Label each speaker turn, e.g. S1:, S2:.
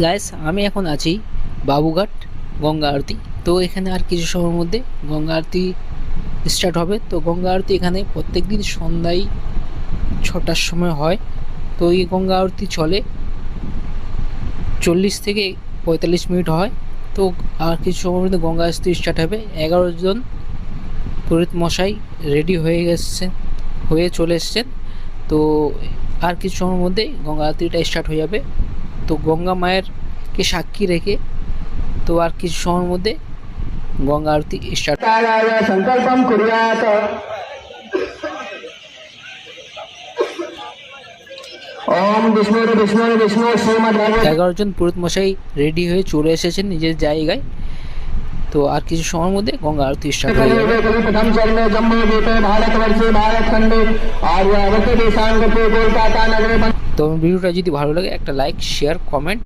S1: Guys, আমি এখন আছি বাবুঘাট গঙ্গা আরতি। তো এখানে আর কিছু সময়ের মধ্যে গঙ্গা আরতি স্টার্ট হবে। তো গঙ্গা আরতি এখানে প্রত্যেকদিন সন্ধ্যায় 6টার সময় হয়। তো এই গঙ্গা আরতি চলে 40 থেকে 45 মিনিট হয়। তো আর কিছু সময়ের মধ্যে গঙ্গা আরতি স্টার্ট হবে। 11 জন পুরোহিত মশাই রেডি হয়ে চলে এসছেন। তো আর কিছু সময়ের মধ্যে গঙ্গা আরতিটা স্টার্ট হয়ে যাবে। তো গঙ্গা মায়েরকে সাক্ষী রেখে তো আর কিছু সময়ের মধ্যে গঙ্গা আরতি স্টার্ট।
S2: সংকল্পম কুর্যাৎ। ওম বিষ্ণু বিষ্ণু বিষ্ণু শ্রীমদ্ ভাগবত।
S1: 11 জন পুরোহিত মশাই রেডি হয়ে চলে এসেছেন নিজের জায়গায়। তো আর কিছু সময়ের মধ্যে গঙ্গা আরতি স্টার্ট হয়ে যাবে।
S2: প্রথম চরণে জম্বুদ্বীপে ভারতবর্ষে ভারতখণ্ডে আর্যাবর্তে দেশাঙ্গতে কলকাতা নগরে।
S1: তো ভিডিওটা যদি ভালো লাগে একটা লাইক, শেয়ার, কমেন্ট